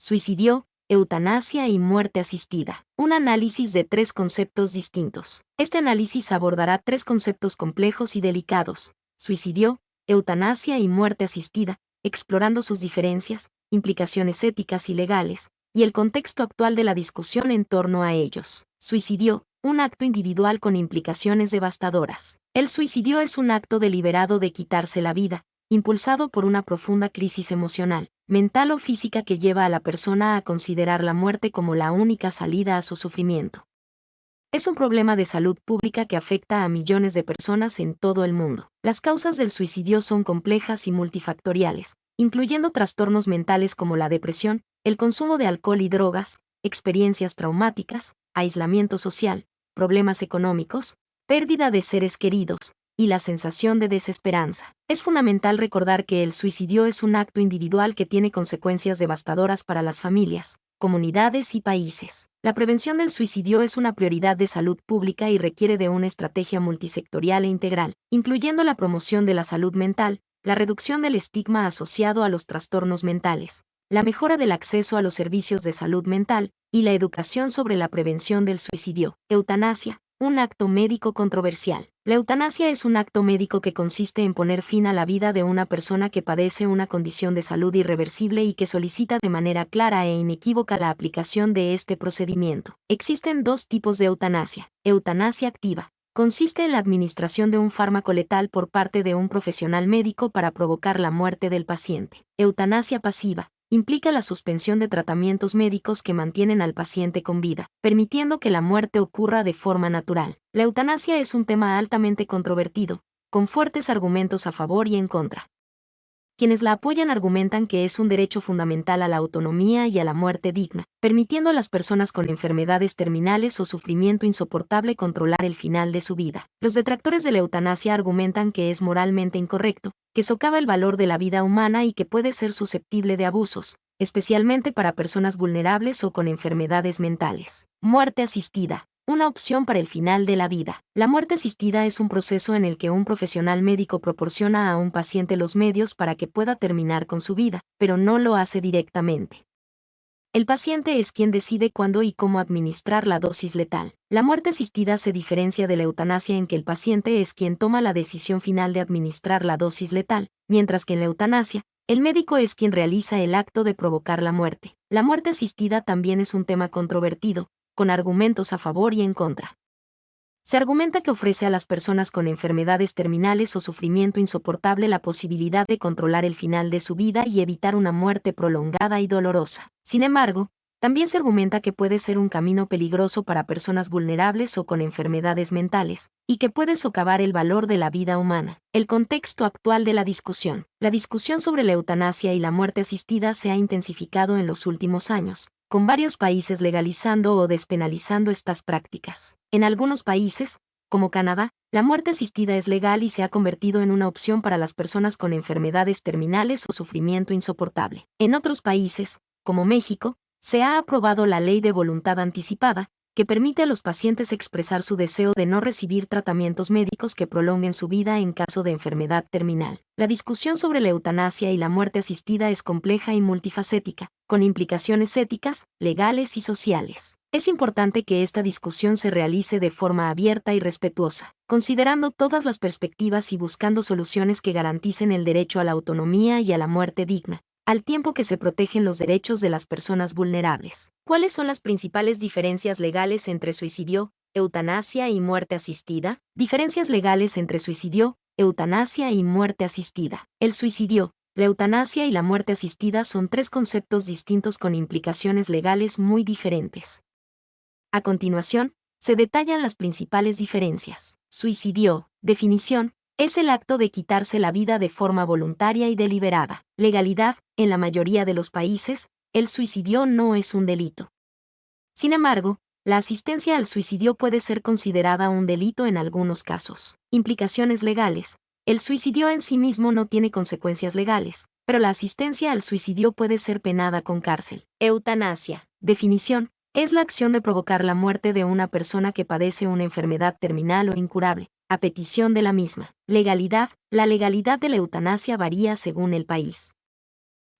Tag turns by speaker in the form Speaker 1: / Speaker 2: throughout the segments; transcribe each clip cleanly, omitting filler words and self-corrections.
Speaker 1: Suicidio, eutanasia y muerte asistida. Un análisis de tres conceptos distintos. Este análisis abordará tres conceptos complejos y delicados: suicidio, eutanasia y muerte asistida, explorando sus diferencias, implicaciones éticas y legales, y el contexto actual de la discusión en torno a ellos. Suicidio, un acto individual con implicaciones devastadoras. El suicidio es un acto deliberado de quitarse la vida, impulsado por una profunda crisis emocional, mental o física que lleva a la persona a considerar la muerte como la única salida a su sufrimiento. Es un problema de salud pública que afecta a millones de personas en todo el mundo. Las causas del suicidio son complejas y multifactoriales, incluyendo trastornos mentales como la depresión, el consumo de alcohol y drogas, experiencias traumáticas, aislamiento social, problemas económicos, pérdida de seres queridos, y la sensación de desesperanza. Es fundamental recordar que el suicidio es un acto individual que tiene consecuencias devastadoras para las familias, comunidades y países. La prevención del suicidio es una prioridad de salud pública y requiere de una estrategia multisectorial e integral, incluyendo la promoción de la salud mental, la reducción del estigma asociado a los trastornos mentales, la mejora del acceso a los servicios de salud mental, y la educación sobre la prevención del suicidio. Eutanasia, un acto médico controversial. La eutanasia es un acto médico que consiste en poner fin a la vida de una persona que padece una condición de salud irreversible y que solicita de manera clara e inequívoca la aplicación de este procedimiento. Existen dos tipos de eutanasia. Eutanasia activa. Consiste en la administración de un fármaco letal por parte de un profesional médico para provocar la muerte del paciente. Eutanasia pasiva. Implica la suspensión de tratamientos médicos que mantienen al paciente con vida, permitiendo que la muerte ocurra de forma natural. La eutanasia es un tema altamente controvertido, con fuertes argumentos a favor y en contra. Quienes la apoyan argumentan que es un derecho fundamental a la autonomía y a la muerte digna, permitiendo a las personas con enfermedades terminales o sufrimiento insoportable controlar el final de su vida. Los detractores de la eutanasia argumentan que es moralmente incorrecto, que socava el valor de la vida humana y que puede ser susceptible de abusos, especialmente para personas vulnerables o con enfermedades mentales. Muerte asistida. Una opción para el final de la vida. La muerte asistida es un proceso en el que un profesional médico proporciona a un paciente los medios para que pueda terminar con su vida, pero no lo hace directamente. El paciente es quien decide cuándo y cómo administrar la dosis letal. La muerte asistida se diferencia de la eutanasia en que el paciente es quien toma la decisión final de administrar la dosis letal, mientras que en la eutanasia, el médico es quien realiza el acto de provocar la muerte. La muerte asistida también es un tema controvertido, con argumentos a favor y en contra. Se argumenta que ofrece a las personas con enfermedades terminales o sufrimiento insoportable la posibilidad de controlar el final de su vida y evitar una muerte prolongada y dolorosa. Sin embargo, también se argumenta que puede ser un camino peligroso para personas vulnerables o con enfermedades mentales, y que puede socavar el valor de la vida humana. El contexto actual de la discusión. La discusión sobre la eutanasia y la muerte asistida se ha intensificado en los últimos años, con varios países legalizando o despenalizando estas prácticas. En algunos países, como Canadá, la muerte asistida es legal y se ha convertido en una opción para las personas con enfermedades terminales o sufrimiento insoportable. En otros países, como México, se ha aprobado la Ley de Voluntad Anticipada, que permite a los pacientes expresar su deseo de no recibir tratamientos médicos que prolonguen su vida en caso de enfermedad terminal. La discusión sobre la eutanasia y la muerte asistida es compleja y multifacética, con implicaciones éticas, legales y sociales. Es importante que esta discusión se realice de forma abierta y respetuosa, considerando todas las perspectivas y buscando soluciones que garanticen el derecho a la autonomía y a la muerte digna, al tiempo que se protegen los derechos de las personas vulnerables. ¿Cuáles son las principales diferencias legales entre suicidio, eutanasia y muerte asistida? Diferencias legales entre suicidio, eutanasia y muerte asistida. El suicidio, la eutanasia y la muerte asistida son tres conceptos distintos con implicaciones legales muy diferentes. A continuación, se detallan las principales diferencias. Suicidio, definición, es el acto de quitarse la vida de forma voluntaria y deliberada. Legalidad, en la mayoría de los países, el suicidio no es un delito. Sin embargo, la asistencia al suicidio puede ser considerada un delito en algunos casos. Implicaciones legales. El suicidio en sí mismo no tiene consecuencias legales, pero la asistencia al suicidio puede ser penada con cárcel. Eutanasia. Definición. Es la acción de provocar la muerte de una persona que padece una enfermedad terminal o incurable, a petición de la misma. Legalidad. La legalidad de la eutanasia varía según el país.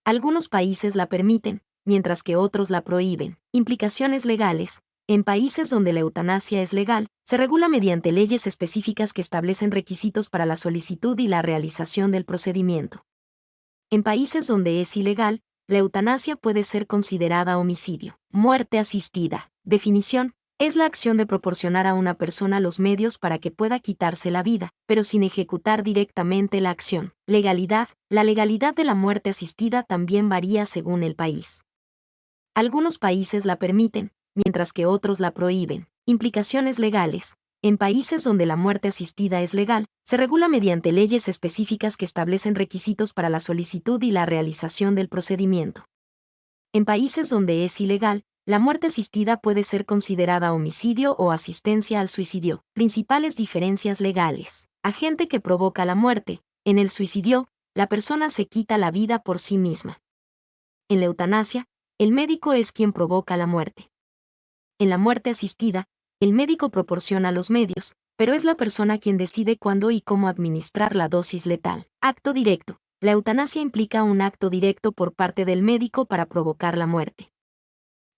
Speaker 1: Algunos países la permiten, mientras que otros la prohíben. Implicaciones legales. En países donde la eutanasia es legal, se regula mediante leyes específicas que establecen requisitos para la solicitud y la realización del procedimiento. En países donde es ilegal, la eutanasia puede ser considerada homicidio. Muerte asistida. Definición: es la acción de proporcionar a una persona los medios para que pueda quitarse la vida, pero sin ejecutar directamente la acción. Legalidad. La legalidad de la muerte asistida también varía según el país. Algunos países la permiten, mientras que otros la prohíben. Implicaciones legales. En países donde la muerte asistida es legal, se regula mediante leyes específicas que establecen requisitos para la solicitud y la realización del procedimiento. En países donde es ilegal, la muerte asistida puede ser considerada homicidio o asistencia al suicidio. Principales diferencias legales. Agente que provoca la muerte. En el suicidio, la persona se quita la vida por sí misma. En la eutanasia, el médico es quien provoca la muerte. En la muerte asistida, el médico proporciona los medios, pero es la persona quien decide cuándo y cómo administrar la dosis letal. Acto directo. La eutanasia implica un acto directo por parte del médico para provocar la muerte.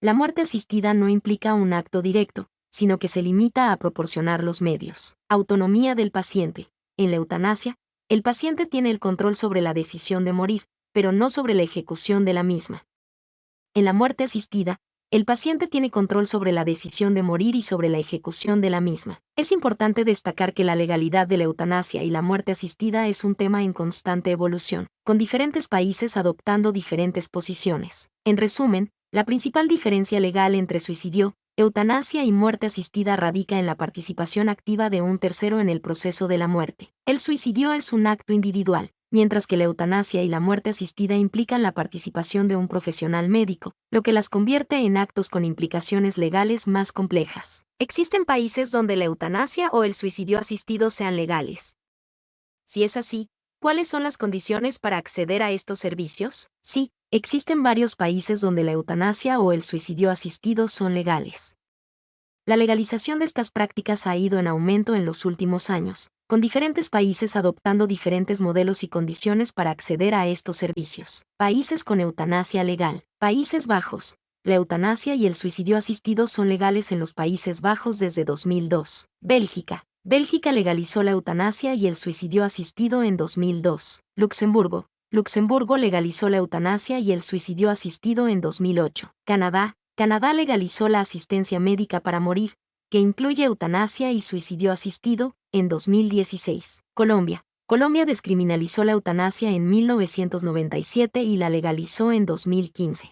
Speaker 1: La muerte asistida no implica un acto directo, sino que se limita a proporcionar los medios. Autonomía del paciente. En la eutanasia, el paciente tiene el control sobre la decisión de morir, pero no sobre la ejecución de la misma. En la muerte asistida, el paciente tiene control sobre la decisión de morir y sobre la ejecución de la misma. Es importante destacar que la legalidad de la eutanasia y la muerte asistida es un tema en constante evolución, con diferentes países adoptando diferentes posiciones. En resumen, la principal diferencia legal entre suicidio, eutanasia y muerte asistida radica en la participación activa de un tercero en el proceso de la muerte. El suicidio es un acto individual, mientras que la eutanasia y la muerte asistida implican la participación de un profesional médico, lo que las convierte en actos con implicaciones legales más complejas. ¿Existen países donde la eutanasia o el suicidio asistido sean legales? Si es así, ¿cuáles son las condiciones para acceder a estos servicios? Sí, existen varios países donde la eutanasia o el suicidio asistido son legales. La legalización de estas prácticas ha ido en aumento en los últimos años, con diferentes países adoptando diferentes modelos y condiciones para acceder a estos servicios. Países con eutanasia legal. Países Bajos. La eutanasia y el suicidio asistido son legales en los Países Bajos desde 2002. Bélgica. Bélgica legalizó la eutanasia y el suicidio asistido en 2002. Luxemburgo. Luxemburgo legalizó la eutanasia y el suicidio asistido en 2008. Canadá. Canadá legalizó la asistencia médica para morir, que incluye eutanasia y suicidio asistido, en 2016. Colombia. Colombia descriminalizó la eutanasia en 1997 y la legalizó en 2015.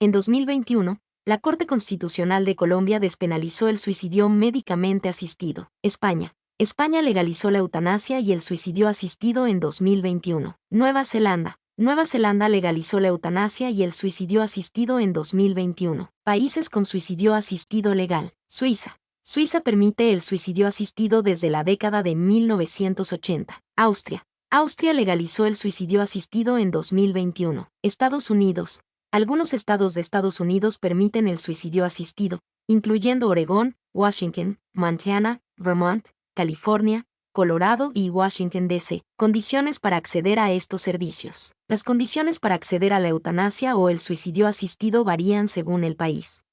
Speaker 1: En 2021, la Corte Constitucional de Colombia despenalizó el suicidio médicamente asistido. España. España legalizó la eutanasia y el suicidio asistido en 2021. Nueva Zelanda. Nueva Zelanda legalizó la eutanasia y el suicidio asistido en 2021. Países con suicidio asistido legal. Suiza. Suiza permite el suicidio asistido desde la década de 1980. Austria. Austria legalizó el suicidio asistido en 2021. Estados Unidos. Algunos estados de Estados Unidos permiten el suicidio asistido, incluyendo Oregón, Washington, Montana, Vermont, California, Colorado y Washington, D.C. Condiciones para acceder a estos servicios. Las condiciones para acceder a la eutanasia o el suicidio asistido varían según el país.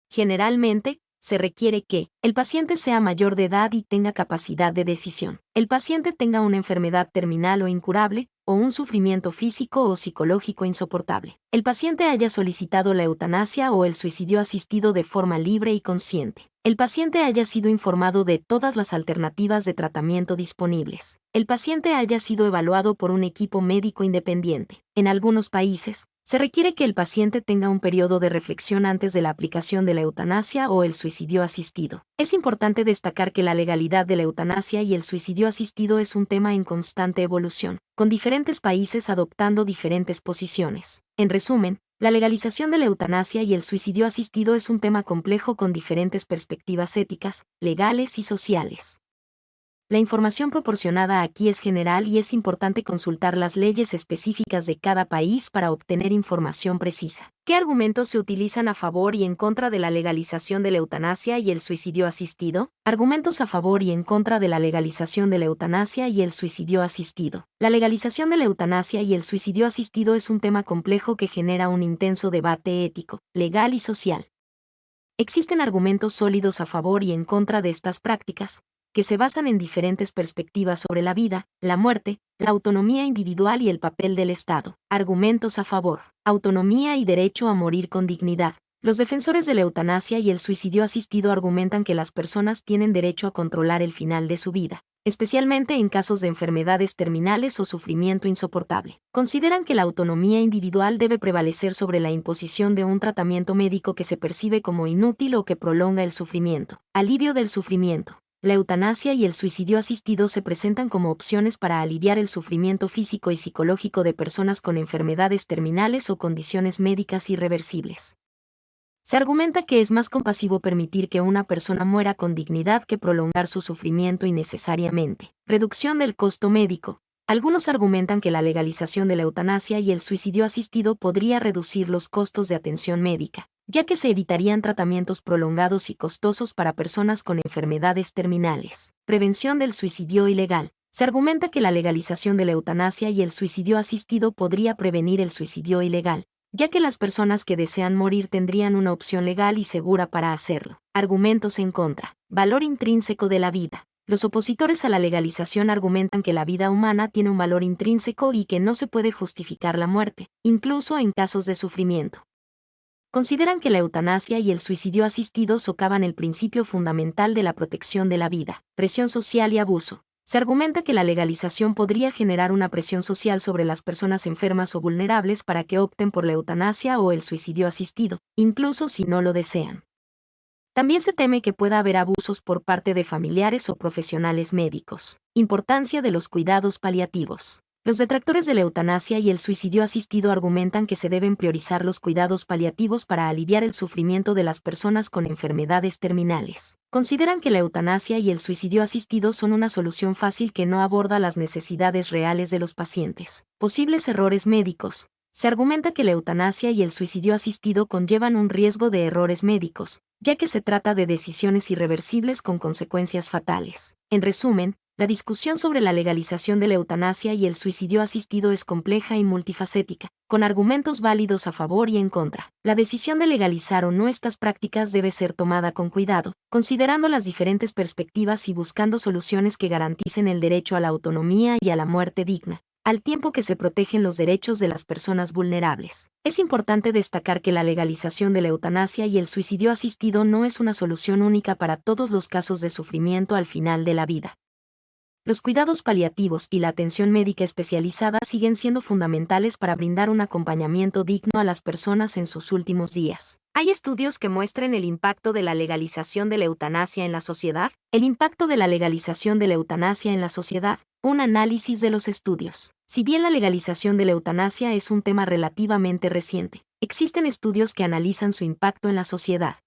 Speaker 1: Generalmente, se requiere que el paciente sea mayor de edad y tenga capacidad de decisión. El paciente tenga una enfermedad terminal o incurable, o un sufrimiento físico o psicológico insoportable. El paciente haya solicitado la eutanasia o el suicidio asistido de forma libre y consciente. El paciente haya sido informado de todas las alternativas de tratamiento disponibles. El paciente haya sido evaluado por un equipo médico independiente. En algunos países, se requiere que el paciente tenga un periodo de reflexión antes de la aplicación de la eutanasia o el suicidio asistido. Es importante destacar que la legalidad de la eutanasia y el suicidio asistido es un tema en constante evolución, con diferentes países adoptando diferentes posiciones. En resumen, la legalización de la eutanasia y el suicidio asistido es un tema complejo con diferentes perspectivas éticas, legales y sociales. La información proporcionada aquí es general y es importante consultar las leyes específicas de cada país para obtener información precisa. ¿Qué argumentos se utilizan a favor y en contra de la legalización de la eutanasia y el suicidio asistido? Argumentos a favor y en contra de la legalización de la eutanasia y el suicidio asistido. La legalización de la eutanasia y el suicidio asistido es un tema complejo que genera un intenso debate ético, legal y social. Existen argumentos sólidos a favor y en contra de estas prácticas, que se basan en diferentes perspectivas sobre la vida, la muerte, la autonomía individual y el papel del Estado. Argumentos a favor. Autonomía y derecho a morir con dignidad. Los defensores de la eutanasia y el suicidio asistido argumentan que las personas tienen derecho a controlar el final de su vida, especialmente en casos de enfermedades terminales o sufrimiento insoportable. Consideran que la autonomía individual debe prevalecer sobre la imposición de un tratamiento médico que se percibe como inútil o que prolonga el sufrimiento. Alivio del sufrimiento. La eutanasia y el suicidio asistido se presentan como opciones para aliviar el sufrimiento físico y psicológico de personas con enfermedades terminales o condiciones médicas irreversibles. Se argumenta que es más compasivo permitir que una persona muera con dignidad que prolongar su sufrimiento innecesariamente. Reducción del costo médico. Algunos argumentan que la legalización de la eutanasia y el suicidio asistido podría reducir los costos de atención médica, ya que se evitarían tratamientos prolongados y costosos para personas con enfermedades terminales. Prevención del suicidio ilegal. Se argumenta que la legalización de la eutanasia y el suicidio asistido podría prevenir el suicidio ilegal, ya que las personas que desean morir tendrían una opción legal y segura para hacerlo. Argumentos en contra. Valor intrínseco de la vida. Los opositores a la legalización argumentan que la vida humana tiene un valor intrínseco y que no se puede justificar la muerte, incluso en casos de sufrimiento. Consideran que la eutanasia y el suicidio asistido socavan el principio fundamental de la protección de la vida. Presión social y abuso. Se argumenta que la legalización podría generar una presión social sobre las personas enfermas o vulnerables para que opten por la eutanasia o el suicidio asistido, incluso si no lo desean. También se teme que pueda haber abusos por parte de familiares o profesionales médicos. Importancia de los cuidados paliativos. Los detractores de la eutanasia y el suicidio asistido argumentan que se deben priorizar los cuidados paliativos para aliviar el sufrimiento de las personas con enfermedades terminales. Consideran que la eutanasia y el suicidio asistido son una solución fácil que no aborda las necesidades reales de los pacientes. Posibles errores médicos. Se argumenta que la eutanasia y el suicidio asistido conllevan un riesgo de errores médicos, ya que se trata de decisiones irreversibles con consecuencias fatales. En resumen, la discusión sobre la legalización de la eutanasia y el suicidio asistido es compleja y multifacética, con argumentos válidos a favor y en contra. La decisión de legalizar o no estas prácticas debe ser tomada con cuidado, considerando las diferentes perspectivas y buscando soluciones que garanticen el derecho a la autonomía y a la muerte digna, al tiempo que se protegen los derechos de las personas vulnerables. Es importante destacar que la legalización de la eutanasia y el suicidio asistido no es una solución única para todos los casos de sufrimiento al final de la vida. Los cuidados paliativos y la atención médica especializada siguen siendo fundamentales para brindar un acompañamiento digno a las personas en sus últimos días. ¿Hay estudios que muestren el impacto de la legalización de la eutanasia en la sociedad? El impacto de la legalización de la eutanasia en la sociedad. Un análisis de los estudios. Si bien la legalización de la eutanasia es un tema relativamente reciente, existen estudios que analizan su impacto en la sociedad.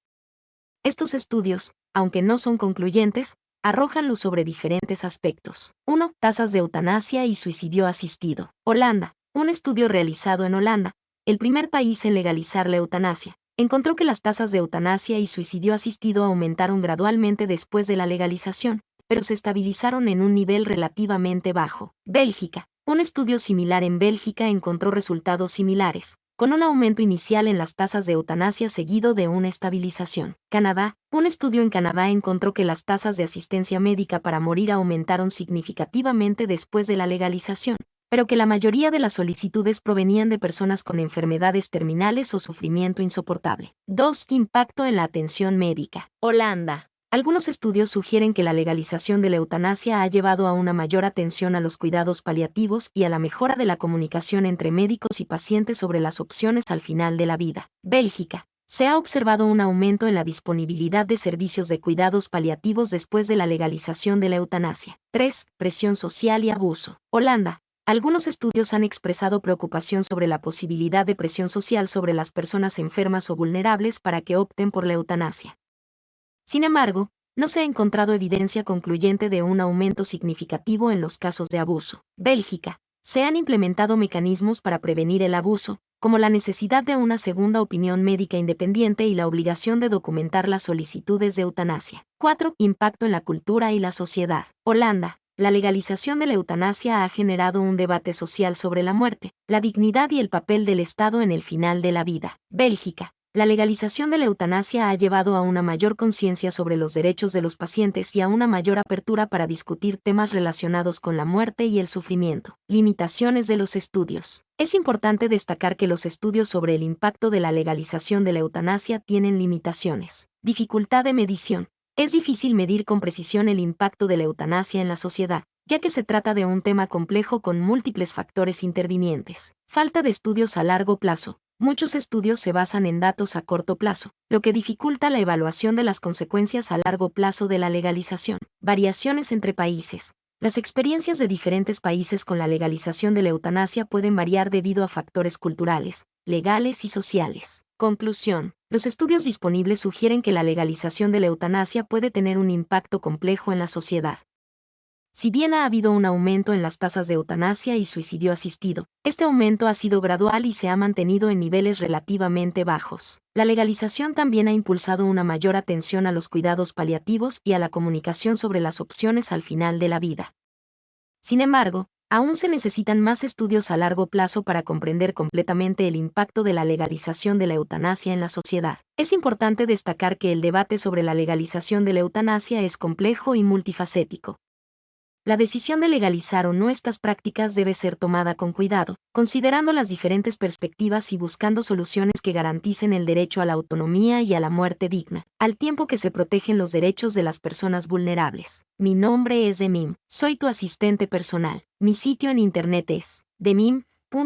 Speaker 1: Estos estudios, aunque no son concluyentes, arrojan luz sobre diferentes aspectos. 1. Tasas de eutanasia y suicidio asistido. Holanda. Un estudio realizado en Holanda, el primer país en legalizar la eutanasia, encontró que las tasas de eutanasia y suicidio asistido aumentaron gradualmente después de la legalización, pero se estabilizaron en un nivel relativamente bajo. Bélgica. Un estudio similar en Bélgica encontró resultados similares, con un aumento inicial en las tasas de eutanasia seguido de una estabilización. Canadá. Un estudio en Canadá encontró que las tasas de asistencia médica para morir aumentaron significativamente después de la legalización, pero que la mayoría de las solicitudes provenían de personas con enfermedades terminales o sufrimiento insoportable. 2. Impacto en la atención médica. Holanda. Algunos estudios sugieren que la legalización de la eutanasia ha llevado a una mayor atención a los cuidados paliativos y a la mejora de la comunicación entre médicos y pacientes sobre las opciones al final de la vida. Bélgica. Se ha observado un aumento en la disponibilidad de servicios de cuidados paliativos después de la legalización de la eutanasia. 3. Presión social y abuso. Holanda. Algunos estudios han expresado preocupación sobre la posibilidad de presión social sobre las personas enfermas o vulnerables para que opten por la eutanasia. Sin embargo, No se ha encontrado evidencia concluyente de un aumento significativo en los casos de abuso. Bélgica. Se han implementado mecanismos para prevenir el abuso, como la necesidad de una segunda opinión médica independiente y la obligación de documentar las solicitudes de eutanasia. 4. Impacto en la cultura y la sociedad. Holanda. La legalización de la eutanasia ha generado un debate social sobre la muerte, la dignidad y el papel del Estado en el final de la vida. Bélgica. La legalización de la eutanasia ha llevado a una mayor conciencia sobre los derechos de los pacientes y a una mayor apertura para discutir temas relacionados con la muerte y el sufrimiento. Limitaciones de los estudios. Es importante destacar que los estudios sobre el impacto de la legalización de la eutanasia tienen limitaciones. Dificultad de medición. Es difícil medir con precisión el impacto de la eutanasia en la sociedad, ya que se trata de un tema complejo con múltiples factores intervinientes. Falta de estudios a largo plazo. Muchos estudios se basan en datos a corto plazo, lo que dificulta la evaluación de las consecuencias a largo plazo de la legalización. Variaciones entre países. Las experiencias de diferentes países con la legalización de la eutanasia pueden variar debido a factores culturales, legales y sociales. Conclusión. Los estudios disponibles sugieren que la legalización de la eutanasia puede tener un impacto complejo en la sociedad. Si bien ha habido un aumento en las tasas de eutanasia y suicidio asistido, este aumento ha sido gradual y se ha mantenido en niveles relativamente bajos. La legalización también ha impulsado una mayor atención a los cuidados paliativos y a la comunicación sobre las opciones al final de la vida. Sin embargo, aún se necesitan más estudios a largo plazo para comprender completamente el impacto de la legalización de la eutanasia en la sociedad. Es importante destacar que el debate sobre la legalización de la eutanasia es complejo y multifacético. La decisión de legalizar o no estas prácticas debe ser tomada con cuidado, considerando las diferentes perspectivas y buscando soluciones que garanticen el derecho a la autonomía y a la muerte digna, al tiempo que se protegen los derechos de las personas vulnerables. Mi nombre es Demim, soy tu asistente personal. Mi sitio en internet es demim.es.tl.